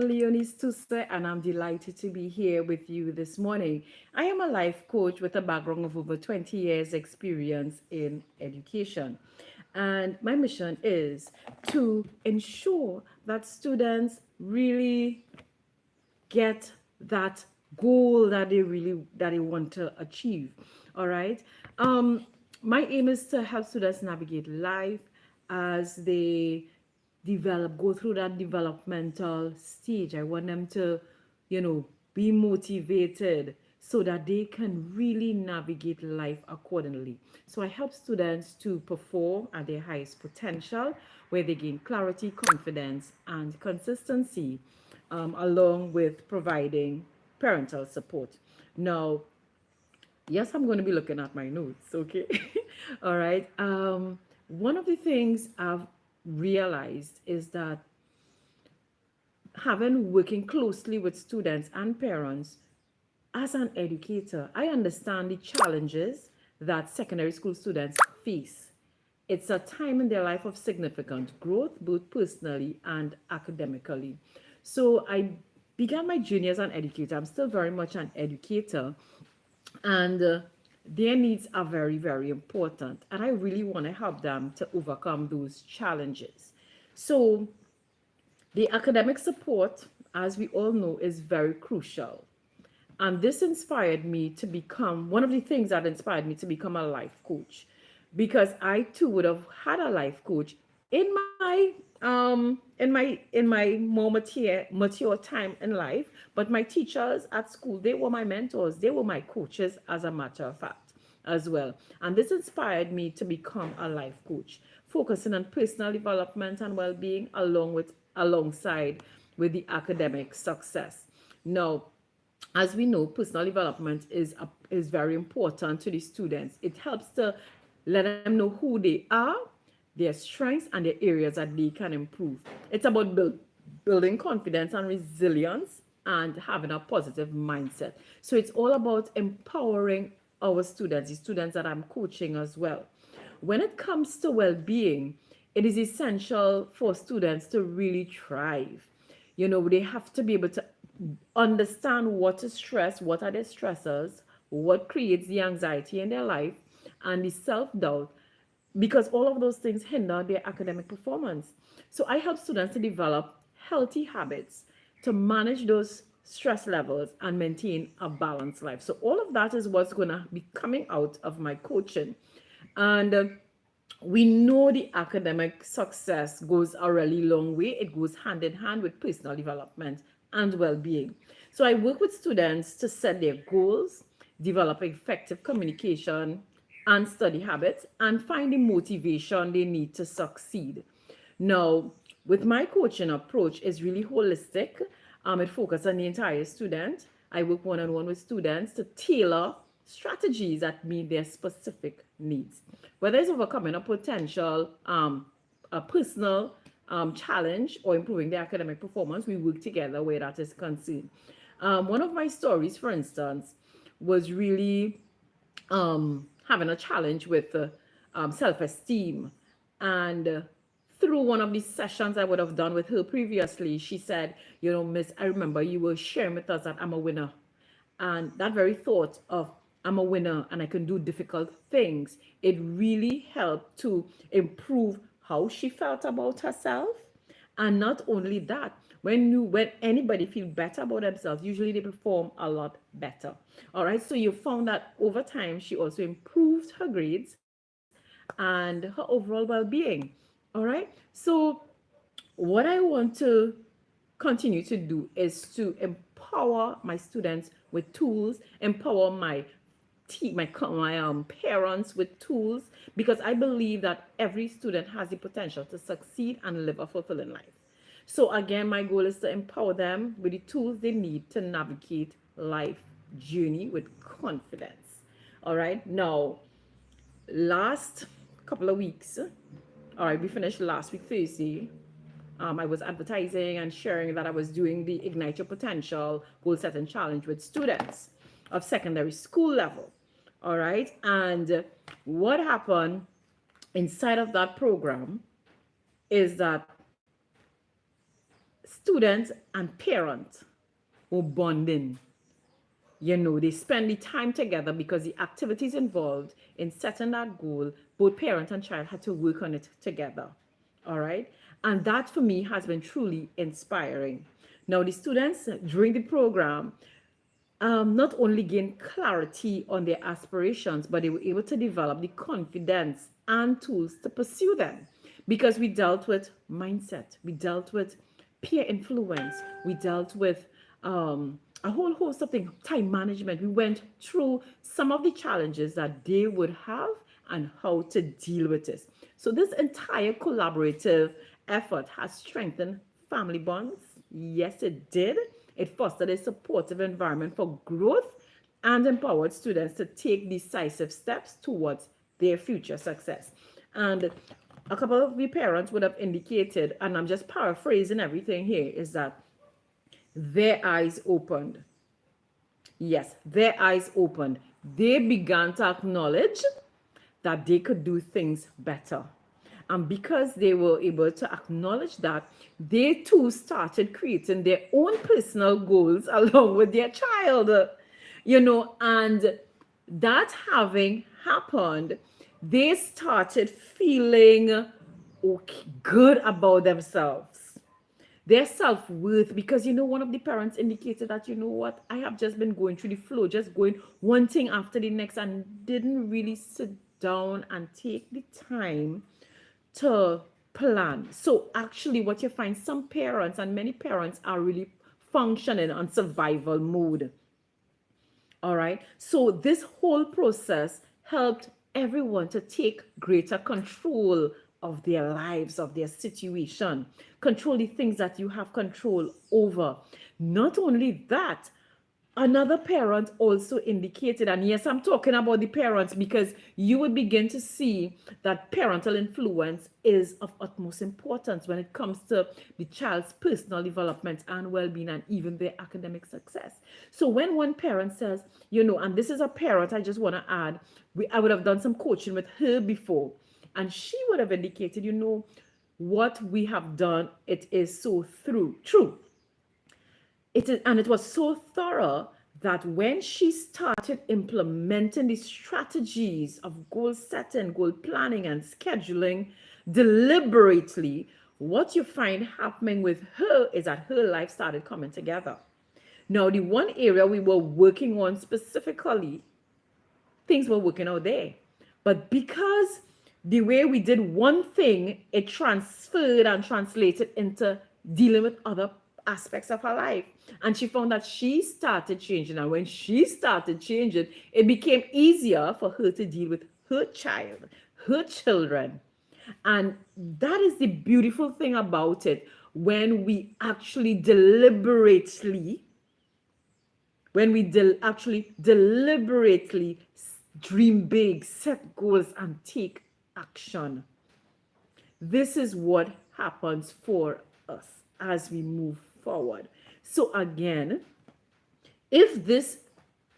Leonie Stuse, and I'm delighted to be here with you this morning. I am a life coach with a background of over 20 years' experience in education. And my mission is to ensure that students really get that goal that they want to achieve. All right. My aim is to help students navigate life as they go through that developmental stage. I want them to, be motivated so that they can really navigate life accordingly. So I help students to perform at their highest potential, where they gain clarity, confidence, and consistency, along with providing parental support. Now, yes, I'm going to be looking at my notes, okay? All right. One of the things I've realized is that having working closely with students and parents as an educator, I understand the challenges that secondary school students face. It's a time in their life of significant growth, both personally and academically. So I began my journey as an educator. I'm still very much an educator, and their needs are very, very important. And I really want to help them to overcome those challenges. So the academic support, as we all know, is very crucial. And this inspired me to become one of the things that inspired me to become a life coach, because I too would have had a life coach in my more mature time in life. But my teachers at school, they were my mentors, they were my coaches, as a matter of fact, as well. And this inspired me to become a life coach, focusing on personal development and well-being alongside with the academic success. Now, as we know, personal development is very important to the students. It helps to let them know who they are, their strengths, and their areas that they can improve. It's about building confidence and resilience and having a positive mindset. So it's all about empowering our students, the students that I'm coaching as well. When it comes to well-being, it is essential for students to really thrive. They have to be able to understand what is stress, what are the stressors, what creates the anxiety in their life, and the self-doubt, because all of those things hinder their academic performance. So I help students to develop healthy habits to manage those stress levels and maintain a balanced life. So all of that is what's going to be coming out of my coaching. And we know the academic success goes a really long way. It goes hand in hand with personal development and well-being. So I work with students to set their goals, develop effective communication and study habits, and find the motivation they need to succeed. Now, with my coaching approach, is really holistic. It focuses on the entire student. I work one-on-one with students to tailor strategies that meet their specific needs. Whether it's overcoming a potential, a personal challenge, or improving their academic performance, we work together where that is concerned. One of my stories, for instance, was really having a challenge with self-esteem. And through one of these sessions I would have done with her previously, she said, Miss, I remember you were sharing with us that I'm a winner. And that very thought of I'm a winner and I can do difficult things, it really helped to improve how she felt about herself. And not only that, when anybody feel better about themselves, usually they perform a lot better. All right. So you found that over time she also improved her grades and her overall well-being. All right. So what I want to continue to do is to empower my students with tools, empower my parents with tools, because I believe that every student has the potential to succeed and live a fulfilling life. So again, my goal is to empower them with the tools they need to navigate life journey with confidence. All right. Now, last couple of weeks, all right, we finished last week Thursday. I was advertising and sharing that I was doing the Ignite Your Potential Goal Setting Challenge with students of secondary school level. All right. And what happened inside of that program is that students and parents were bonding. They spend the time together because the activities involved in setting that goal, both parent and child had to work on it together. All right. And that for me has been truly inspiring. Now, the students during the program not only gained clarity on their aspirations, but they were able to develop the confidence and tools to pursue them because we dealt with mindset, we dealt with peer influence, we dealt with a whole host of things, time management. We went through some of the challenges that they would have and how to deal with this. So, this entire collaborative effort has strengthened family bonds. Yes, it did. It fostered a supportive environment for growth and empowered students to take decisive steps towards their future success. And a couple of the parents would have indicated, and I'm just paraphrasing everything here, is that their eyes opened. Yes, their eyes opened. They began to acknowledge that they could do things better. And because they were able to acknowledge that, they too started creating their own personal goals along with their child, and that having happened, they started feeling okay, good about themselves, their self-worth, because one of the parents indicated that, what, I have just been going through the flow, just going one thing after the next, and didn't really sit down and take the time to plan. So actually what you find, some parents and many parents are really functioning on survival mode. All right. So this whole process helped everyone to take greater control of their lives, of their situation, control the things that you have control over. Not only that, another parent also indicated, and yes, I'm talking about the parents because you would begin to see that parental influence is of utmost importance when it comes to the child's personal development and well-being and even their academic success. So when one parent says, and this is a parent, I just want to add, I would have done some coaching with her before, and she would have indicated, what we have done, it is so true. And it was so thorough that when she started implementing the strategies of goal setting, goal planning, and scheduling deliberately, what you find happening with her is that her life started coming together. Now, the one area we were working on specifically, things were working out there. But because the way we did one thing, it transferred and translated into dealing with other aspects of her life. And she found that she started changing. And when she started changing, it became easier for her to deal with her child, her children. And that is the beautiful thing about it. When we actually deliberately dream big, set goals, and take action. This is what happens for us as we move forward. So again, if this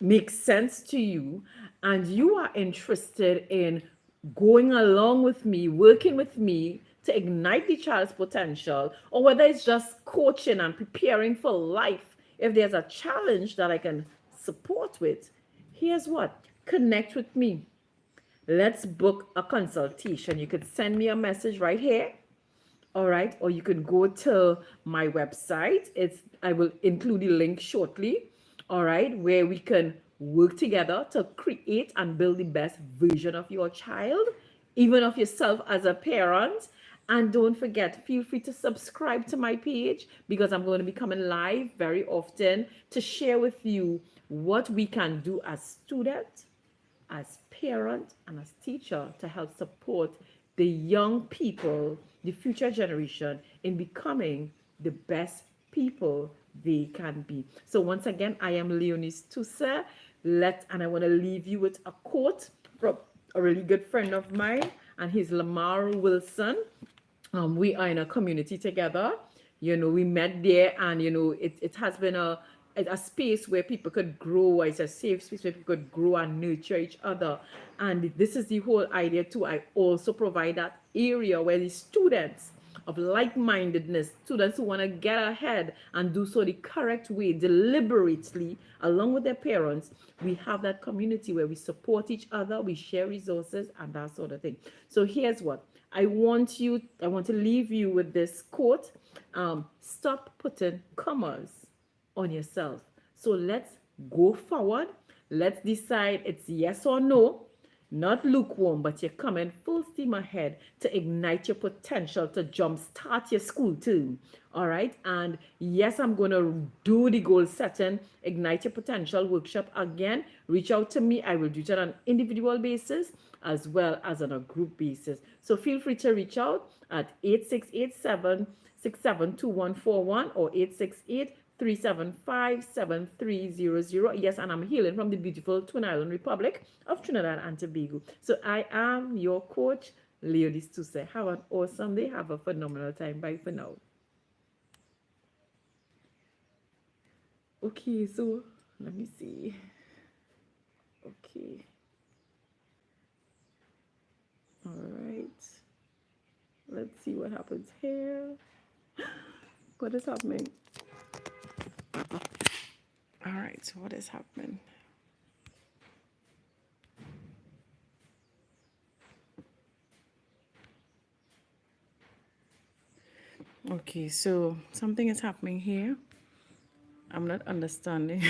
makes sense to you and you are interested in going along with me, working with me to ignite the child's potential, or whether it's just coaching and preparing for life, if there's a challenge that I can support with, here's what: connect with me. Let's book a consultation. You could send me a message right here. All right. Or you could go to my website. I will include the link shortly. All right. Where we can work together to create and build the best version of your child, even of yourself as a parent. And don't forget, feel free to subscribe to my page because I'm going to be coming live very often to share with you what we can do as students, as parent, and as teacher to help support the young people, the future generation, in becoming the best people they can be. So once again, I am Leonis Tusa. And I want to leave you with a quote from a really good friend of mine, and he's Lamar Wilson. We are in a community together. We met there, and it has been a space where people could grow. It's a safe space where people could grow and nurture each other. And this is the whole idea too. I also provide that area where the students of like-mindedness, students who want to get ahead and do so the correct way, deliberately, along with their parents. We have that community where we support each other, we share resources, and that sort of thing. So here's what I want to leave you with this quote. Stop putting commas on yourself. So let's go forward. Let's decide it's yes or no, not lukewarm, but you're coming full steam ahead to ignite your potential to jumpstart your school term. All right. And yes, I'm going to do the goal setting, ignite your potential workshop again. Reach out to me. I will do that on an individual basis as well as on a group basis. So feel free to reach out at 8687 672141 or 868 375-7300. Yes, and I'm hailing from the beautiful Twin Island Republic of Trinidad and Tobago. So I am your coach, Leonie Stuse. Have an awesome day. Have a phenomenal time. Bye for now. Okay, so let me see. Okay. All right. Let's see what happens here. What is happening? All right, so what is happening? Okay, so something is happening here. I'm not understanding